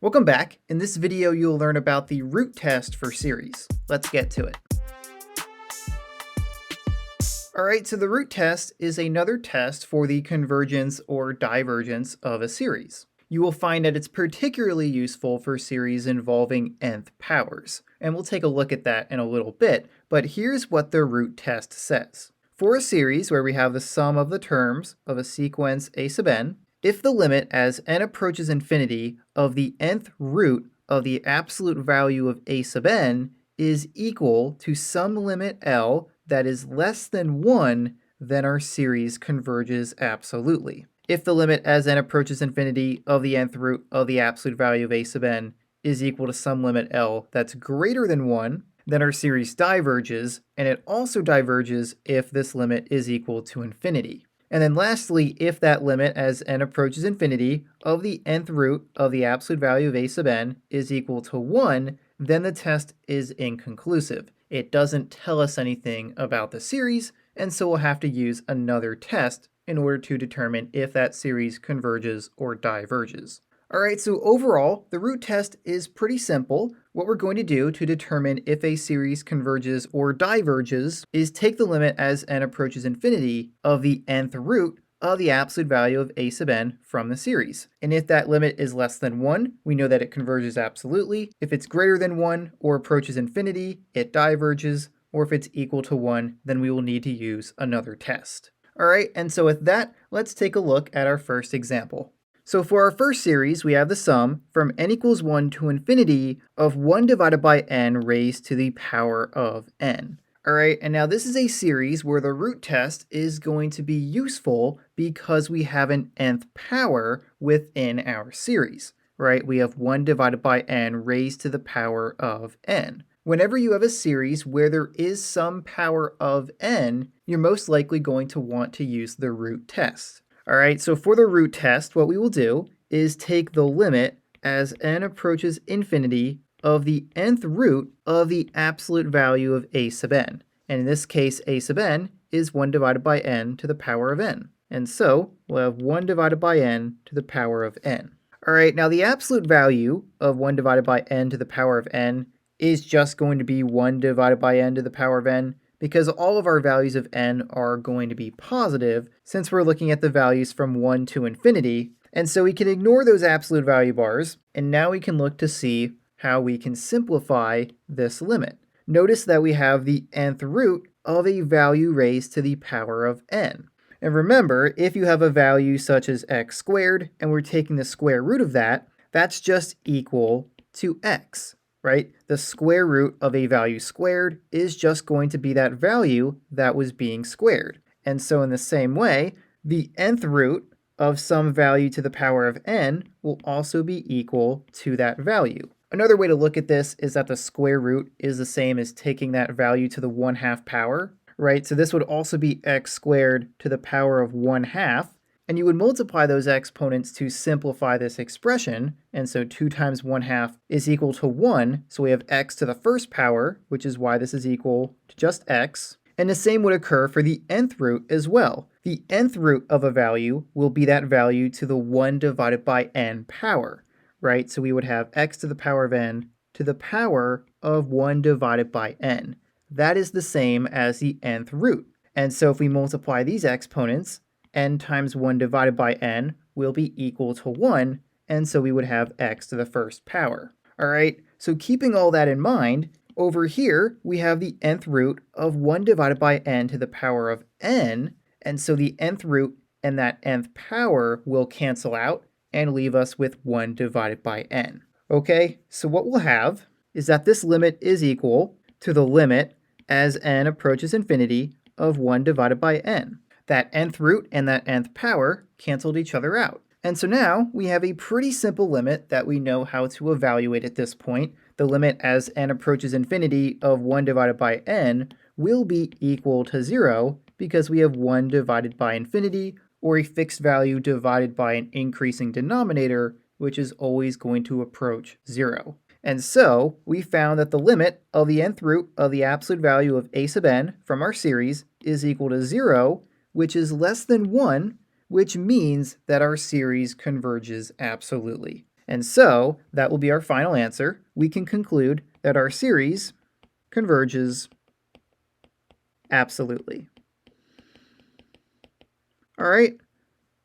Welcome back. In this video, you'll learn about the root test for series. Let's get to it. Alright, so the root test is another test for the convergence or divergence of a series. You will find that it's particularly useful for series involving nth powers, and we'll take a look at that in a little bit, but here's what the root test says. For a series where we have the sum of the terms of a sequence a sub n, if the limit as n approaches infinity of the nth root of the absolute value of a sub n is equal to some limit L that is less than 1, then our series converges absolutely. If the limit as n approaches infinity of the nth root of the absolute value of a sub n is equal to some limit L that's greater than 1, then our series diverges, and it also diverges if this limit is equal to infinity. And then lastly, if that limit as n approaches infinity of the nth root of the absolute value of a sub n is equal to 1, then the test is inconclusive. It doesn't tell us anything about the series, and so we'll have to use another test in order to determine if that series converges or diverges. Alright, so overall, the root test is pretty simple. What we're going to do to determine if a series converges or diverges is take the limit as n approaches infinity of the nth root of the absolute value of a sub n from the series. And if that limit is less than 1, we know that it converges absolutely. If it's greater than 1 or approaches infinity, it diverges. Or if it's equal to 1, then we will need to use another test. Alright, and so with that, let's take a look at our first example. So for our first series, we have the sum from n equals 1 to infinity of 1 divided by n raised to the power of n. Alright, and now this is a series where the root test is going to be useful because we have an nth power within our series, right? We have 1 divided by n raised to the power of n. Whenever you have a series where there is some power of n, you're most likely going to want to use the root test. Alright, so for the root test, what we will do is take the limit as n approaches infinity of the nth root of the absolute value of a sub n. And in this case, a sub n is 1 divided by n to the power of n. And so we'll have 1 divided by n to the power of n. Alright, now the absolute value of 1 divided by n to the power of n is just going to be 1 divided by n to the power of n, because all of our values of n are going to be positive since we're looking at the values from 1 to infinity. And so we can ignore those absolute value bars, and now we can look to see how we can simplify this limit. Notice that we have the nth root of a value raised to the power of n. And remember, if you have a value such as x squared, and we're taking the square root of that, that's just equal to x. Right? The square root of a value squared is just going to be that value that was being squared. And so in the same way, the nth root of some value to the power of n will also be equal to that value. Another way to look at this is that the square root is the same as taking that value to the 1/2 power, right? So this would also be x squared to the power of 1/2. And you would multiply those exponents to simplify this expression, and so 2 times 1/2 is equal to 1, so we have x to the first power, which is why this is equal to just x. And the same would occur for the nth root as well. The nth root of a value will be that value to the 1 divided by n power, right? So we would have x to the power of n to the power of 1 divided by n. That is the same as the nth root. And so if we multiply these exponents, n times 1 divided by n will be equal to 1, and so we would have x to the first power. Alright, so keeping all that in mind, over here we have the nth root of 1 divided by n to the power of n, and so the nth root and that nth power will cancel out and leave us with 1 divided by n. Okay, so what we'll have is that this limit is equal to the limit as n approaches infinity of 1 divided by n. That nth root and that nth power canceled each other out. And so now we have a pretty simple limit that we know how to evaluate at this point. The limit as n approaches infinity of 1 divided by n will be equal to 0 because we have 1 divided by infinity, or a fixed value divided by an increasing denominator, which is always going to approach 0. And so we found that the limit of the nth root of the absolute value of a sub n from our series is equal to 0, which is less than 1, which means that our series converges absolutely. And so that will be our final answer. We can conclude that our series converges absolutely. All right,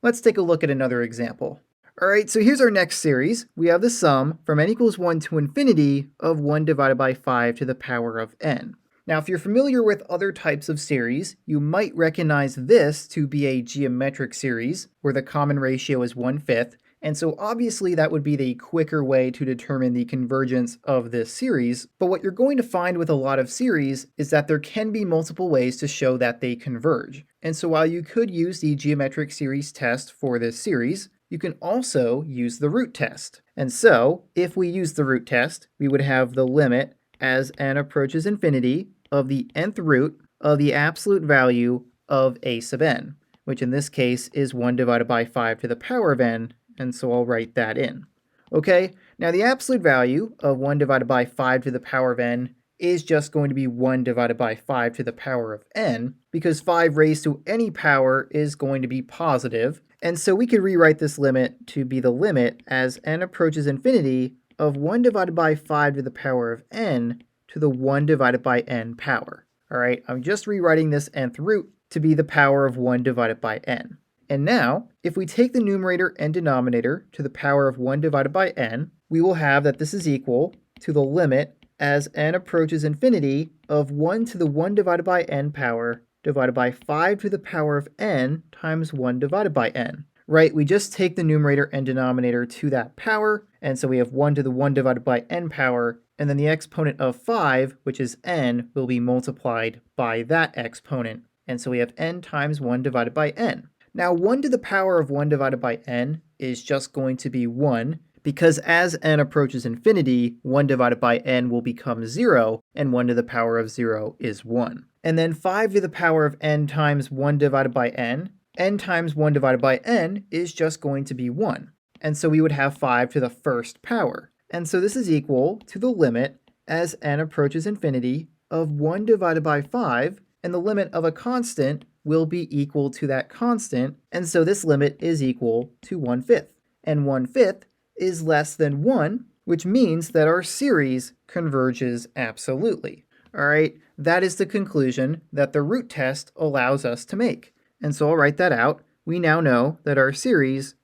let's take a look at another example. All right, so here's our next series. We have the sum from n equals 1 to infinity of 1 divided by 5 to the power of n. Now, if you're familiar with other types of series, you might recognize this to be a geometric series where the common ratio is 1/5. And so obviously that would be the quicker way to determine the convergence of this series. But what you're going to find with a lot of series is that there can be multiple ways to show that they converge. And so while you could use the geometric series test for this series, you can also use the root test. And so if we use the root test, we would have the limit as n approaches infinity of the nth root of the absolute value of a sub n, which in this case is 1 divided by 5 to the power of n, and so I'll write that in. Okay, now the absolute value of 1 divided by 5 to the power of n is just going to be 1 divided by 5 to the power of n, because 5 raised to any power is going to be positive, and so we could rewrite this limit to be the limit as n approaches infinity of 1 divided by 5 to the power of n to the 1 divided by n power. All right, I'm just rewriting this nth root to be the power of 1 divided by n. And now, if we take the numerator and denominator to the power of 1 divided by n, we will have that this is equal to the limit as n approaches infinity of 1 to the 1 divided by n power divided by 5 to the power of n times 1 divided by n. Right, we just take the numerator and denominator to that power, and so we have 1 to the 1 divided by n power, and then the exponent of 5, which is n, will be multiplied by that exponent, and so we have n times 1 divided by n. Now 1 to the power of 1 divided by n is just going to be 1, because as n approaches infinity, 1 divided by n will become 0, and 1 to the power of 0 is 1. And then 5 to the power of n times 1 divided by n times 1 divided by n is just going to be 1. And so we would have 5 to the first power. And so this is equal to the limit as n approaches infinity of 1 divided by 5, and the limit of a constant will be equal to that constant, and so this limit is equal to 1/5. And 1/5 is less than 1, which means that our series converges absolutely. All right, that is the conclusion that the root test allows us to make. And so I'll write that out. We now know that our series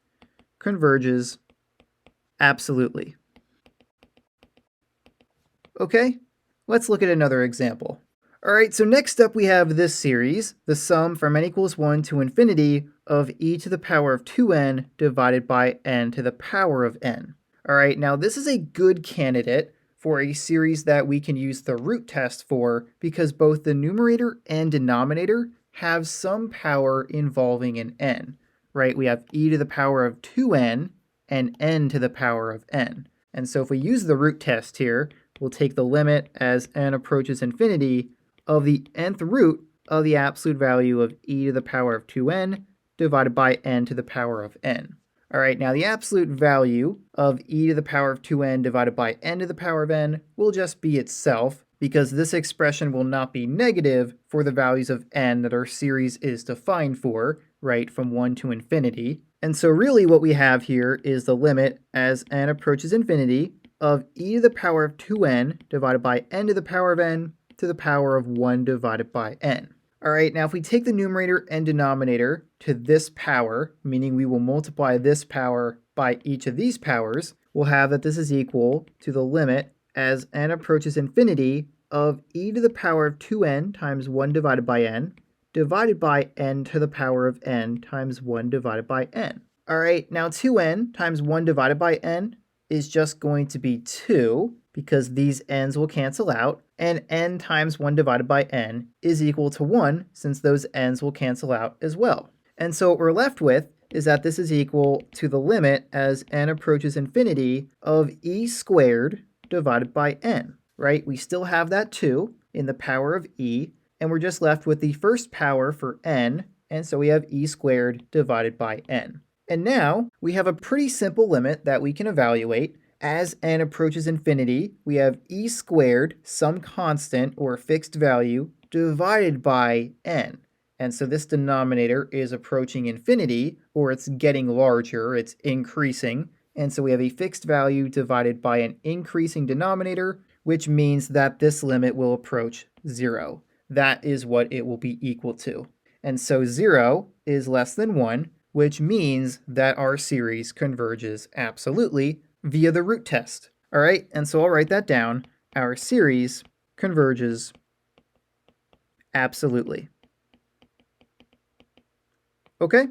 converges absolutely. Okay, let's look at another example. All right, so next up we have this series, the sum from n equals 1 to infinity of e to the power of 2n divided by n to the power of n. All right, now this is a good candidate for a series that we can use the root test for because both the numerator and denominator have some power involving an n, right? We have e to the power of 2n and n to the power of n. And so if we use the root test here, we'll take the limit as n approaches infinity of the nth root of the absolute value of e to the power of 2n divided by n to the power of n. All right, now the absolute value of e to the power of 2n divided by n to the power of n will just be itself, because this expression will not be negative for the values of n that our series is defined for, right, from 1 to infinity. And so really what we have here is the limit as n approaches infinity of e to the power of 2n divided by n to the power of n to the power of 1 divided by n. All right, now if we take the numerator and denominator to this power, meaning we will multiply this power by each of these powers, we'll have that this is equal to the limit as n approaches infinity of e to the power of 2n times 1 divided by n divided by n to the power of n times 1 divided by n. All right, now 2n times 1 divided by n is just going to be 2, because these n's will cancel out, and n times 1 divided by n is equal to 1, since those n's will cancel out as well. And so what we're left with is that this is equal to the limit as n approaches infinity of e squared divided by n, right? We still have that 2 in the power of e, and we're just left with the first power for n, and so we have e squared divided by n. And now we have a pretty simple limit that we can evaluate. As n approaches infinity, we have e squared, some constant or fixed value, divided by n. And so this denominator is approaching infinity, or it's getting larger, it's increasing. And so we have a fixed value divided by an increasing denominator, which means that this limit will approach 0. That is what it will be equal to. And so 0 is less than 1, which means that our series converges absolutely via the root test. All right, and so I'll write that down. Our series converges absolutely. Okay,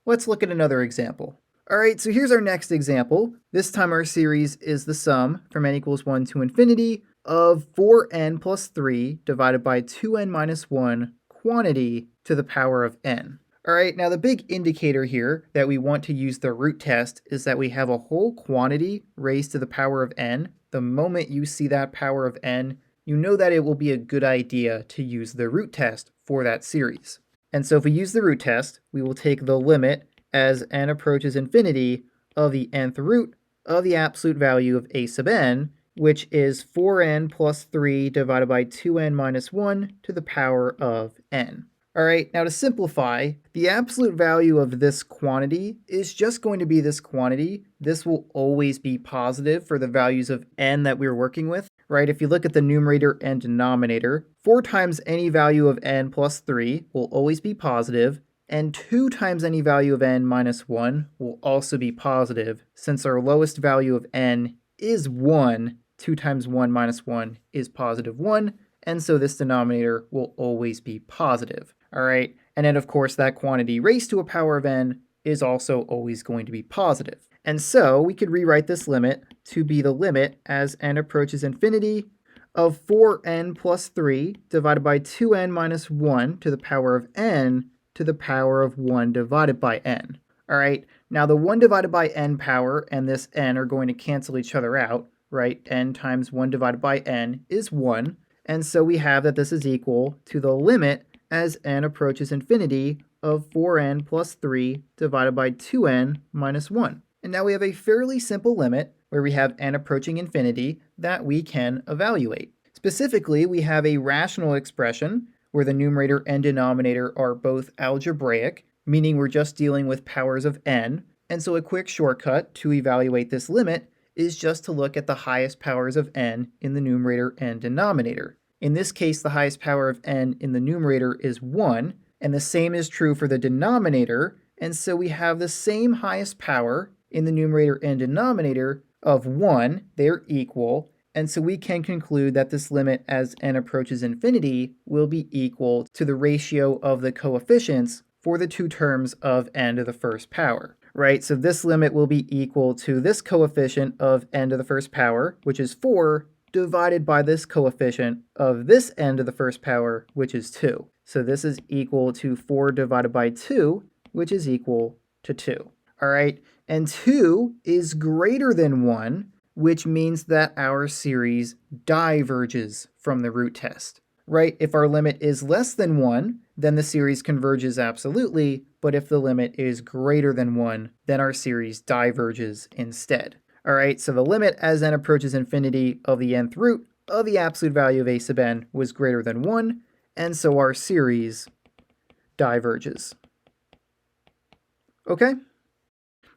let's look at another example. All right, so here's our next example. This time our series is the sum from n equals 1 to infinity of 4n plus 3 divided by 2n minus 1 quantity to the power of n. All right, now the big indicator here that we want to use the root test is that we have a whole quantity raised to the power of n. The moment you see that power of n, you know that it will be a good idea to use the root test for that series. And so if we use the root test, we will take the limit as n approaches infinity of the nth root of the absolute value of a sub n, which is 4n plus 3 divided by 2n minus 1 to the power of n. All right, now to simplify, the absolute value of this quantity is just going to be this quantity. This will always be positive for the values of n that we're working with, right? If you look at the numerator and denominator, 4 times any value of n plus 3 will always be positive, and 2 times any value of n minus 1 will also be positive. Since our lowest value of n is 1, 2 times 1 minus 1 is positive 1, and so this denominator will always be positive. All right, and then of course that quantity raised to a power of n is also always going to be positive. And so we could rewrite this limit to be the limit as n approaches infinity of 4n plus 3 divided by 2n minus 1 to the power of n to the power of 1 divided by n. All right, now the 1 divided by n power and this n are going to cancel each other out, right? N times 1 divided by n is 1. And so we have that this is equal to the limit as n approaches infinity of 4n plus 3 divided by 2n minus 1. And now we have a fairly simple limit where we have n approaching infinity that we can evaluate. Specifically, we have a rational expression where the numerator and denominator are both algebraic, meaning we're just dealing with powers of n. And so a quick shortcut to evaluate this limit is just to look at the highest powers of n in the numerator and denominator. In this case, the highest power of n in the numerator is 1, and the same is true for the denominator, and so we have the same highest power in the numerator and denominator of 1, they're equal, and so we can conclude that this limit as n approaches infinity will be equal to the ratio of the coefficients for the two terms of n to the first power. Right, so this limit will be equal to this coefficient of n to the first power, which is 4, divided by this coefficient of this n to the first power, which is 2. So this is equal to 4 divided by 2, which is equal to 2. All right, and 2 is greater than 1, which means that our series diverges from the root test. Right, if our limit is less than 1, then the series converges absolutely, but if the limit is greater than 1, then our series diverges instead. All right, so the limit as n approaches infinity of the nth root of the absolute value of a sub n was greater than 1, and so our series diverges. Okay?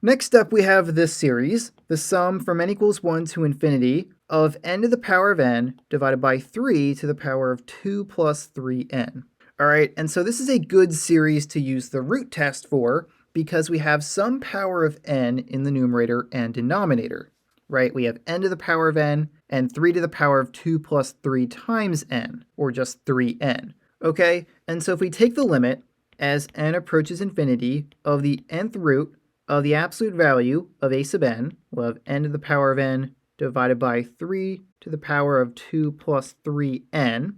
Next up, we have this series, the sum from n equals 1 to infinity of n to the power of n divided by 3 to the power of 2 plus 3n. All right, and so this is a good series to use the root test for because we have some power of n in the numerator and denominator, right? We have n to the power of n and 3 to the power of 2 plus 3 times n, or just 3n, okay? And so if we take the limit as n approaches infinity of the nth root of the absolute value of a sub n, we'll have n to the power of n divided by 3 to the power of 2 plus 3n.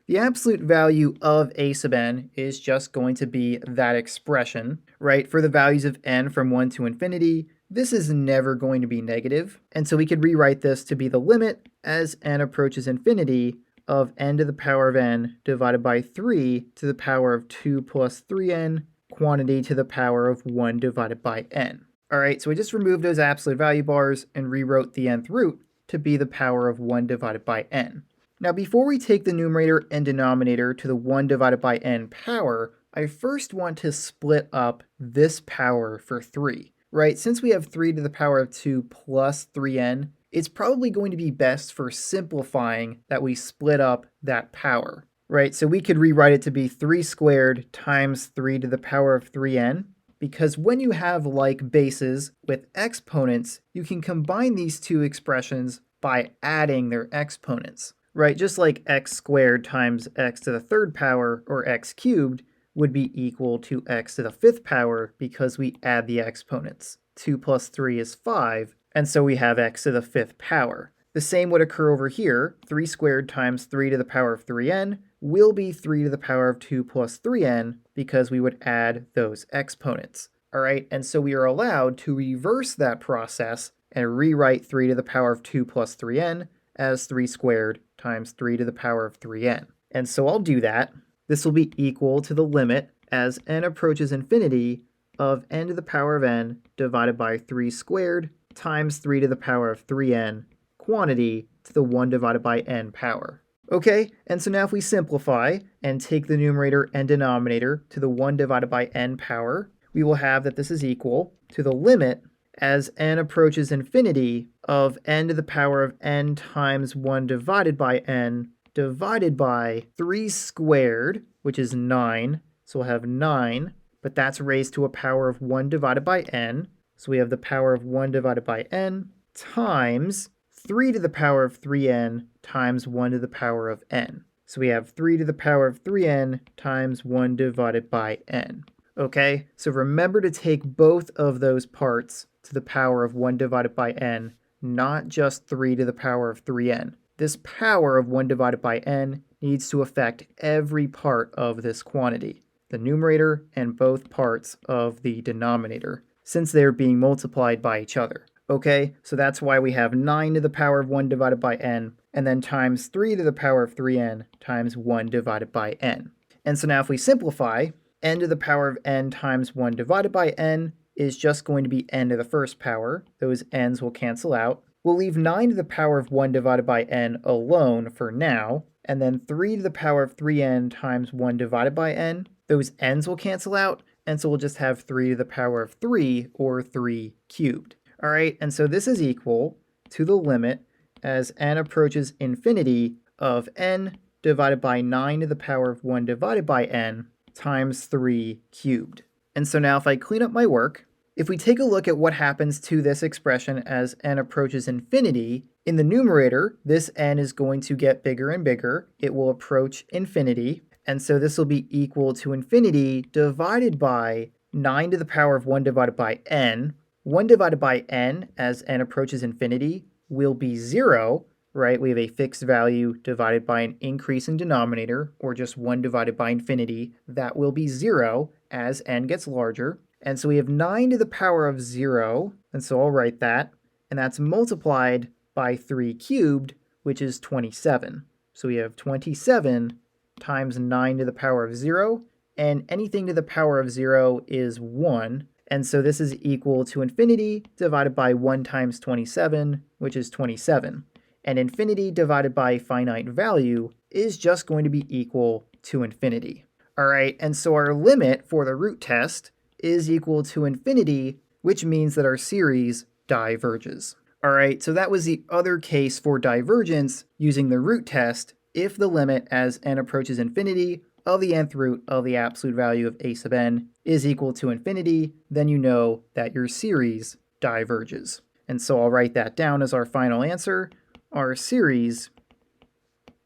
The absolute value of a sub n is just going to be that expression, right? For the values of n from 1 to infinity, this is never going to be negative, and so we could rewrite this to be the limit as n approaches infinity of n to the power of n divided by 3 to the power of 2 plus 3n quantity to the power of 1 divided by n. All right, so we just removed those absolute value bars and rewrote the nth root to be the power of 1 divided by n. Now, before we take the numerator and denominator to the 1 divided by n power, I first want to split up this power for 3, right? Since we have 3 to the power of 2 plus 3n, it's probably going to be best for simplifying that we split up that power, right? So we could rewrite it to be 3 squared times 3 to the power of 3n, because when you have like bases with exponents, you can combine these two expressions by adding their exponents, right? Just like x squared times x to the third power, or x cubed, would be equal to x to the fifth power because we add the exponents. 2 plus 3 is 5, and so we have x to the fifth power. The same would occur over here. 3 squared times 3 to the power of 3n will be 3 to the power of 2 plus 3n because we would add those exponents. All right, and so we are allowed to reverse that process and rewrite 3 to the power of 2 plus 3n as 3 squared times 3 to the power of 3n. And so I'll do that. This will be equal to the limit as n approaches infinity of n to the power of n divided by 3 squared times 3 to the power of 3n quantity to the 1 divided by n power. Okay, and so now if we simplify and take the numerator and denominator to the 1 divided by n power, we will have that this is equal to the limit as n approaches infinity of n to the power of n times 1 divided by n divided by 3 squared, which is 9. So we'll have 9, but that's raised to a power of 1 divided by n. So we have the power of 1 divided by n times 3 to the power of 3n times 1 to the power of n. So we have 3 to the power of 3n times 1 divided by n. Okay, so remember to take both of those parts to the power of 1 divided by n, not just 3 to the power of 3n. This power of 1 divided by n needs to affect every part of this quantity, the numerator and both parts of the denominator, since they're being multiplied by each other. Okay, so that's why we have 9 to the power of 1 divided by n, and then times 3 to the power of 3n times 1 divided by n. And so now if we simplify, n to the power of n times 1 divided by n is just going to be n to the first power. Those n's will cancel out. We'll leave 9 to the power of 1 divided by n alone for now, and then 3 to the power of 3n times 1 divided by n. Those n's will cancel out, and so we'll just have 3 to the power of 3, or 3 cubed. All right, and so this is equal to the limit as n approaches infinity of n divided by 9 to the power of 1 divided by n times 3 cubed. And so now if I clean up my work, if we take a look at what happens to this expression as n approaches infinity, in the numerator, this n is going to get bigger and bigger. It will approach infinity, and so this will be equal to infinity divided by 9 to the power of 1 divided by n. 1 divided by n as n approaches infinity will be 0, right? We have a fixed value divided by an increasing denominator, or just 1 divided by infinity. That will be 0 as n gets larger. And so we have 9 to the power of 0, and so I'll write that, and that's multiplied by 3 cubed, which is 27. So we have 27 times 9 to the power of 0, and anything to the power of 0 is 1, and so this is equal to infinity divided by 1 times 27, which is 27. And infinity divided by finite value is just going to be equal to infinity. All right, and so our limit for the root test is equal to infinity, which means that our series diverges. All right, so that was the other case for divergence using the root test. If the limit as n approaches infinity of the nth root of the absolute value of a sub n is equal to infinity, then you know that your series diverges. And so I'll write that down as our final answer. Our series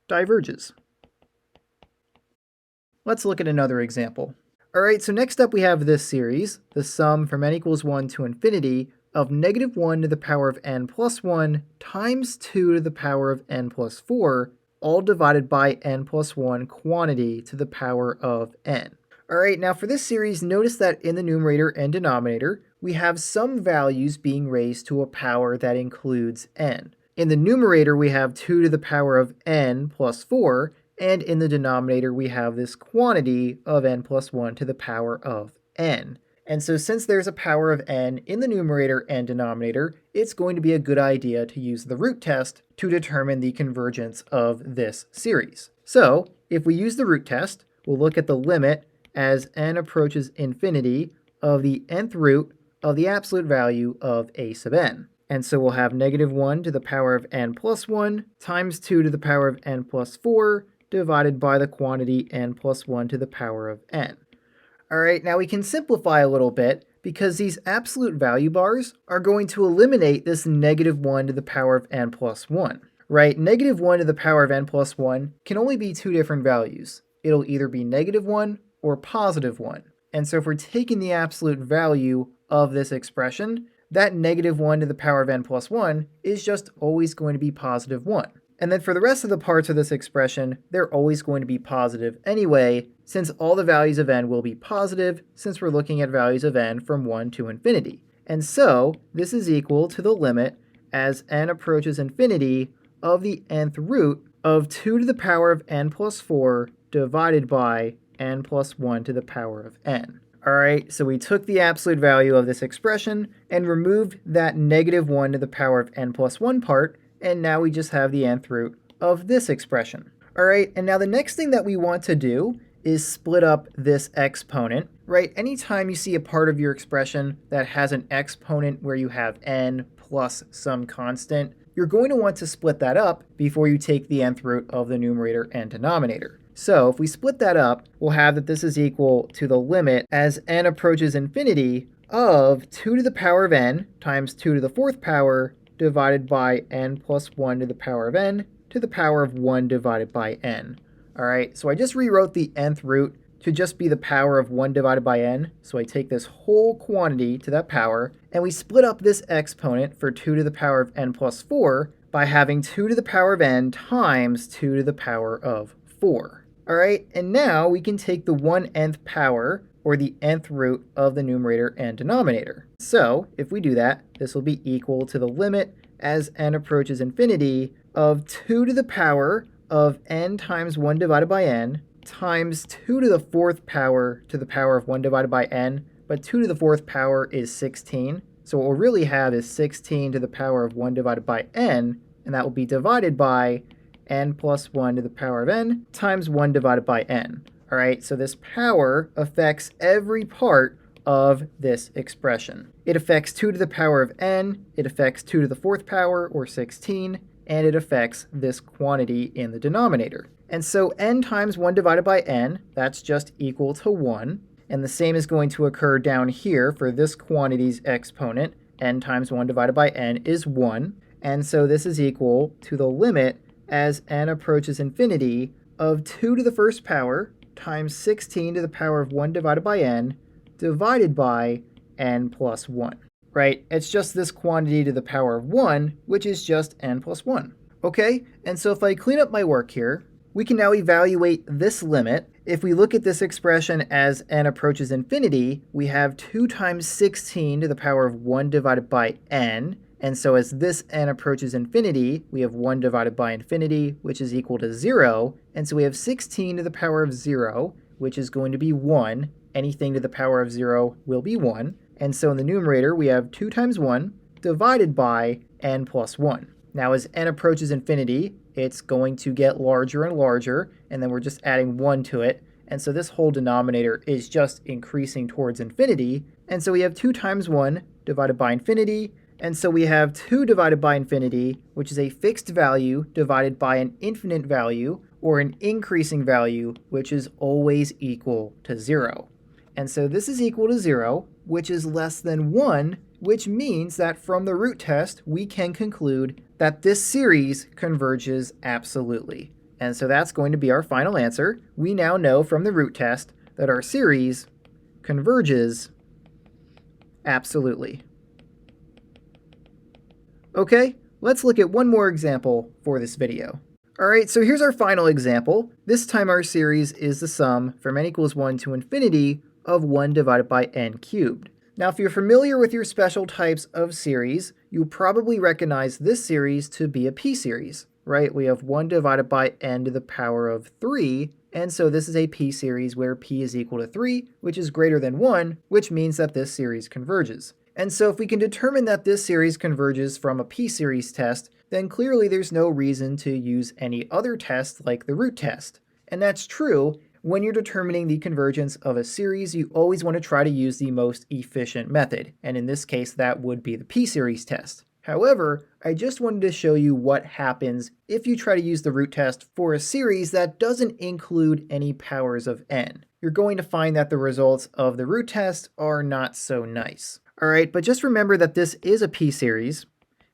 diverges. Let's look at another example. All right, so next up we have this series, the sum from n equals 1 to infinity of negative 1 to the power of n plus 1 times 2 to the power of n plus 4, all divided by n plus 1 quantity to the power of n. All right, now for this series, notice that in the numerator and denominator, we have some values being raised to a power that includes n. In the numerator, we have 2 to the power of n plus 4, and in the denominator, we have this quantity of n plus 1 to the power of n. And so since there's a power of n in the numerator and denominator, it's going to be a good idea to use the root test to determine the convergence of this series. So if we use the root test, we'll look at the limit as n approaches infinity of the nth root of the absolute value of a sub n. And so we'll have negative 1 to the power of n plus 1 times 2 to the power of n plus 4 divided by the quantity n plus 1 to the power of n. All right, now we can simplify a little bit because these absolute value bars are going to eliminate this negative 1 to the power of n plus 1. Right, negative 1 to the power of n plus 1 can only be two different values. It'll either be negative 1 or positive 1. And so if we're taking the absolute value of this expression, that negative 1 to the power of n plus 1 is just always going to be positive 1. And then for the rest of the parts of this expression, they're always going to be positive anyway, since all the values of n will be positive, since we're looking at values of n from 1 to infinity. And so this is equal to the limit as n approaches infinity of the nth root of 2 to the power of n plus 4 divided by n plus 1 to the power of n. Alright, so we took the absolute value of this expression and removed that negative 1 to the power of n plus 1 part, and now we just have the nth root of this expression. Alright, and now the next thing that we want to do is split up this exponent, right? Anytime you see a part of your expression that has an exponent where you have n plus some constant, you're going to want to split that up before you take the nth root of the numerator and denominator. So if we split that up, we'll have that this is equal to the limit as n approaches infinity of 2 to the power of n times 2 to the 4th power divided by n plus 1 to the power of n to the power of 1 divided by n. Alright, so I just rewrote the nth root to just be the power of 1 divided by n. So I take this whole quantity to that power, and we split up this exponent for 2 to the power of n plus 4 by having 2 to the power of n times 2 to the power of 4. Alright, and now we can take the 1/nth power, or the nth root of the numerator and denominator. So if we do that, this will be equal to the limit as n approaches infinity of 2 to the power of n times 1 divided by n times 2 to the 4th power to the power of 1 divided by n, but 2 to the 4th power is 16. So what we'll really have is 16 to the power of 1 divided by n, and that will be divided by n plus 1 to the power of n times 1 divided by n. All right, so this power affects every part of this expression. It affects 2 to the power of n, it affects 2 to the 4th power, or 16, and it affects this quantity in the denominator. And so n times 1 divided by n, that's just equal to 1. And the same is going to occur down here for this quantity's exponent. N times 1 divided by n is 1. And so this is equal to the limit as n approaches infinity of 2 to the 1st power times 16 to the power of 1 divided by n divided by n plus 1. Right? It's just this quantity to the power of 1, which is just n plus 1. Okay, and so if I clean up my work here, we can now evaluate this limit. If we look at this expression as n approaches infinity, we have 2 times 16 to the power of 1 divided by n. And so as this n approaches infinity, we have 1 divided by infinity, which is equal to 0. And so we have 16 to the power of 0, which is going to be 1. Anything to the power of 0 will be 1. And so in the numerator, we have 2 times 1 divided by n plus 1. Now as n approaches infinity, it's going to get larger and larger, and then we're just adding 1 to it. And so this whole denominator is just increasing towards infinity. And so we have 2 times 1 divided by infinity. And so we have 2 divided by infinity, which is a fixed value divided by an infinite value, or an increasing value, which is always equal to 0. And so this is equal to 0, which is less than 1, which means that from the root test, we can conclude that this series converges absolutely. And so that's going to be our final answer. We now know from the root test that our series converges absolutely. Okay, let's look at one more example for this video. Alright, so here's our final example. This time our series is the sum from n equals 1 to infinity of 1 divided by n cubed. Now, if you're familiar with your special types of series, you probably recognize this series to be a p-series, right? We have 1 divided by n to the power of 3, and so this is a p-series where p is equal to 3, which is greater than 1, which means that this series converges. And so if we can determine that this series converges from a p-series test, then clearly there's no reason to use any other test like the root test. And that's true, When you're determining the convergence of a series, you always want to try to use the most efficient method, and in this case that would be the p-series test. However, I just wanted to show you what happens if you try to use the root test for a series that doesn't include any powers of n. You're going to find that the results of the root test are not so nice. Alright, but just remember that this is a p-series,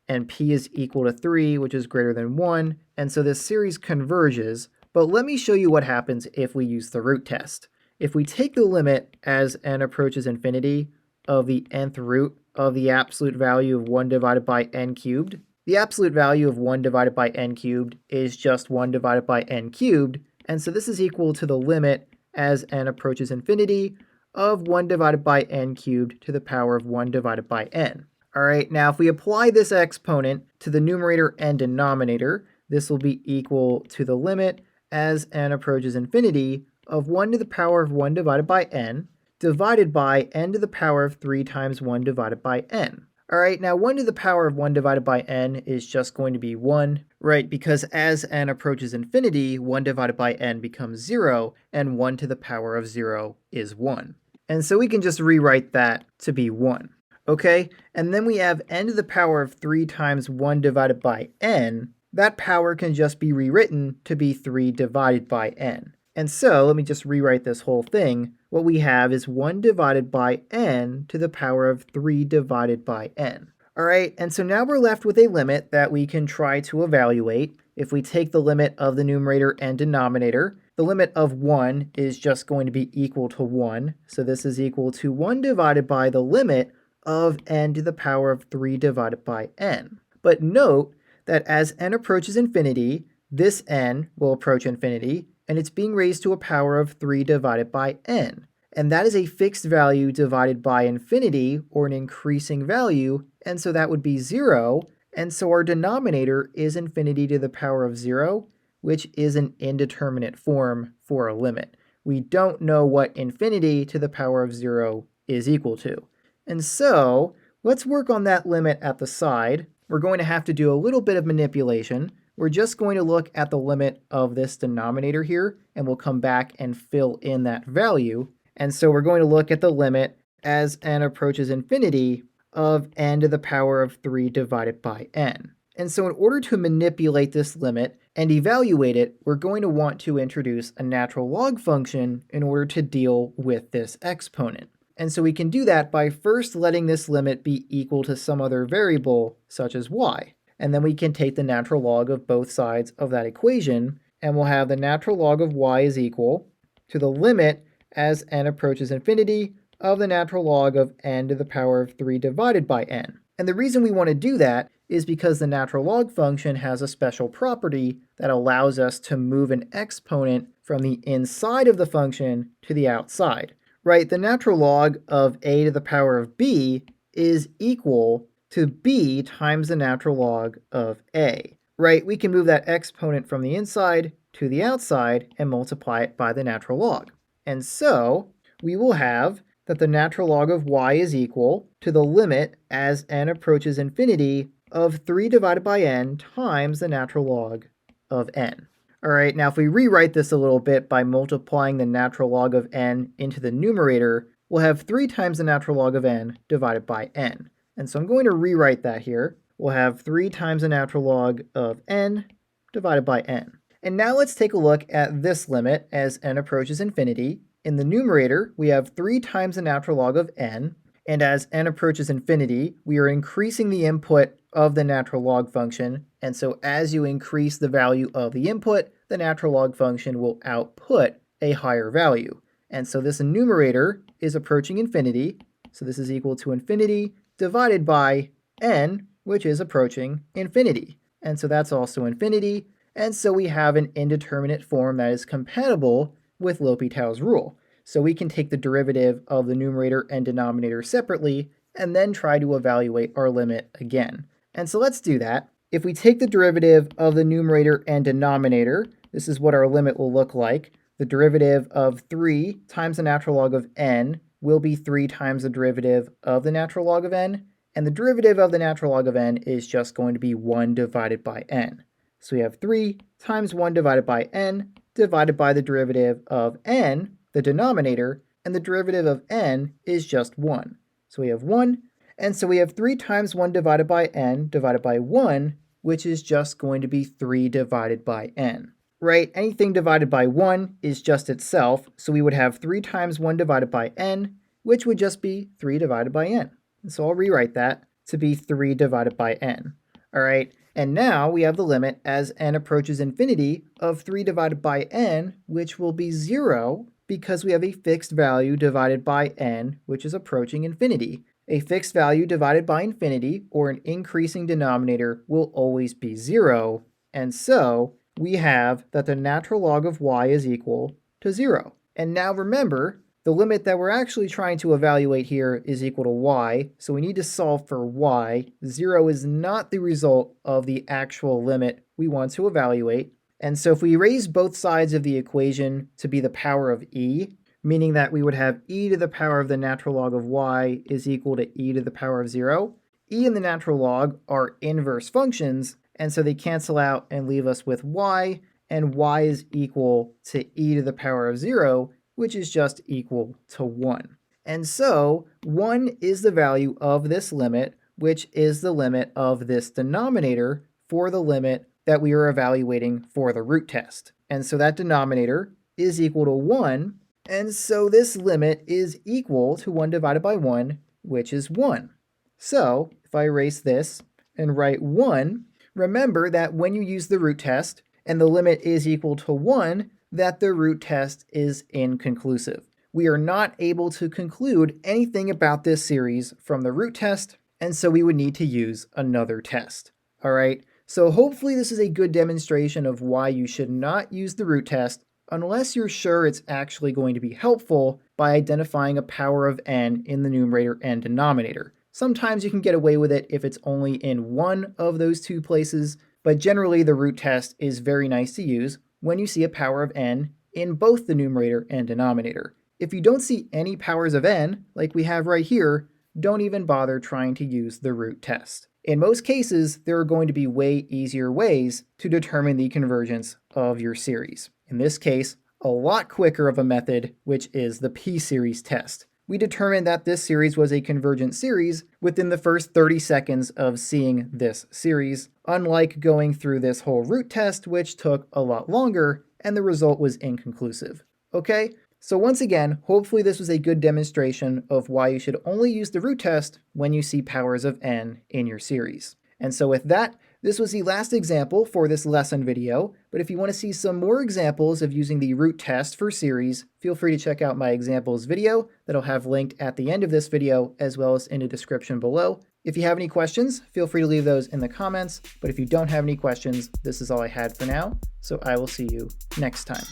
and p is equal to 3, which is greater than 1, and so this series converges. But let me show you what happens if we use the root test. If we take the limit as n approaches infinity of the nth root of the absolute value of 1 divided by n cubed, the absolute value of 1 divided by n cubed is just 1 divided by n cubed, and so this is equal to the limit as n approaches infinity of 1 divided by n cubed to the power of 1 divided by n. Alright, now if we apply this exponent to the numerator and denominator, this will be equal to the limit as n approaches infinity of 1 to the power of 1 divided by n divided by n to the power of 3 times 1 divided by n. Alright, now 1 to the power of 1 divided by n is just going to be 1, right? Because as n approaches infinity, 1 divided by n becomes 0, and 1 to the power of 0 is 1. And so we can just rewrite that to be 1. Okay, and then we have n to the power of 3 times 1 divided by n. That power can just be rewritten to be 3 divided by n. And so, let me just rewrite this whole thing. What we have is 1 divided by n to the power of 3 divided by n. Alright, and so now we're left with a limit that we can try to evaluate. If we take the limit of the numerator and denominator, the limit of 1 is just going to be equal to 1. So this is equal to 1 divided by the limit of n to the power of 3 divided by n. But note that as n approaches infinity, this n will approach infinity, and it's being raised to a power of 3 divided by n. And that is a fixed value divided by infinity, or an increasing value, and so that would be 0, and so our denominator is infinity to the power of 0, which is an indeterminate form for a limit. We don't know what infinity to the power of 0 is equal to. And so, let's work on that limit at the side. We're going to have to do a little bit of manipulation. We're just going to look at the limit of this denominator here, and we'll come back and fill in that value. And so we're going to look at the limit as n approaches infinity of n to the power of 3 divided by n. And so in order to manipulate this limit and evaluate it, we're going to want to introduce a natural log function in order to deal with this exponent. And so we can do that by first letting this limit be equal to some other variable, such as y. And then we can take the natural log of both sides of that equation, and we'll have the natural log of y is equal to the limit as n approaches infinity of the natural log of n to the power of 3 divided by n. And the reason we want to do that is because the natural log function has a special property that allows us to move an exponent from the inside of the function to the outside. Right, the natural log of a to the power of b is equal to b times the natural log of a. Right, we can move that exponent from the inside to the outside and multiply it by the natural log. And so, we will have that the natural log of y is equal to the limit as n approaches infinity of 3 divided by n times the natural log of n. Alright, now if we rewrite this a little bit by multiplying the natural log of n into the numerator, we'll have 3 times the natural log of n divided by n. And so I'm going to rewrite that here. We'll have 3 times the natural log of n divided by n. And now let's take a look at this limit as n approaches infinity. In the numerator, we have 3 times the natural log of n, and as n approaches infinity, we are increasing the input of the natural log function, and so as you increase the value of the input, the natural log function will output a higher value. And so this numerator is approaching infinity, so this is equal to infinity divided by n, which is approaching infinity. And so that's also infinity, and so we have an indeterminate form that is compatible with L'Hopital's rule. So we can take the derivative of the numerator and denominator separately, and then try to evaluate our limit again. And so let's do that. If we take the derivative of the numerator and denominator, this is what our limit will look like. The derivative of 3 times the natural log of n will be 3 times the derivative of the natural log of n, and the derivative of the natural log of n is just going to be 1 divided by n. So we have 3 times 1 divided by n, divided by the derivative of n, the denominator, and the derivative of n is just 1. So we have 1, and so we have 3 times 1 divided by n divided by 1, which is just going to be 3 divided by n. Right? Anything divided by 1 is just itself, so we would have 3 times 1 divided by n, which would just be 3 divided by n. And so I'll rewrite that to be 3 divided by n. All right, and now we have the limit as n approaches infinity of 3 divided by n, which will be 0 because we have a fixed value divided by n, which is approaching infinity. A fixed value divided by infinity, or an increasing denominator, will always be 0, and so we have that the natural log of y is equal to 0. And now remember, the limit that we're actually trying to evaluate here is equal to y, so we need to solve for y. 0 is not the result of the actual limit we want to evaluate. And so if we raise both sides of the equation to be the power of e, meaning that we would have e to the power of the natural log of y is equal to e to the power of 0, e and the natural log are inverse functions, and so they cancel out and leave us with y, and y is equal to e to the power of 0, which is just equal to 1. And so 1 is the value of this limit, which is the limit of this denominator for the limit that we are evaluating for the root test. And so that denominator is equal to 1, and so this limit is equal to 1 divided by 1, which is 1. So if I erase this and write 1, remember that when you use the root test and the limit is equal to 1, that the root test is inconclusive. We are not able to conclude anything about this series from the root test, and so we would need to use another test. All right, so hopefully this is a good demonstration of why you should not use the root test unless you're sure it's actually going to be helpful by identifying a power of n in the numerator and denominator. Sometimes you can get away with it if it's only in one of those two places, but generally the root test is very nice to use when you see a power of n in both the numerator and denominator. If you don't see any powers of n, like we have right here, don't even bother trying to use the root test. In most cases, there are going to be way easier ways to determine the convergence of your series. In this case, a lot quicker of a method, which is the p-series test. We determined that this series was a convergent series within the first 30 seconds of seeing this series, unlike going through this whole root test, which took a lot longer, and the result was inconclusive. Okay? So once again, hopefully this was a good demonstration of why you should only use the root test when you see powers of n in your series. And so with that, this was the last example for this lesson video, but if you want to see some more examples of using the root test for series, feel free to check out my examples video that I'll have linked at the end of this video as well as in the description below. If you have any questions, feel free to leave those in the comments, but if you don't have any questions, this is all I had for now, so I will see you next time.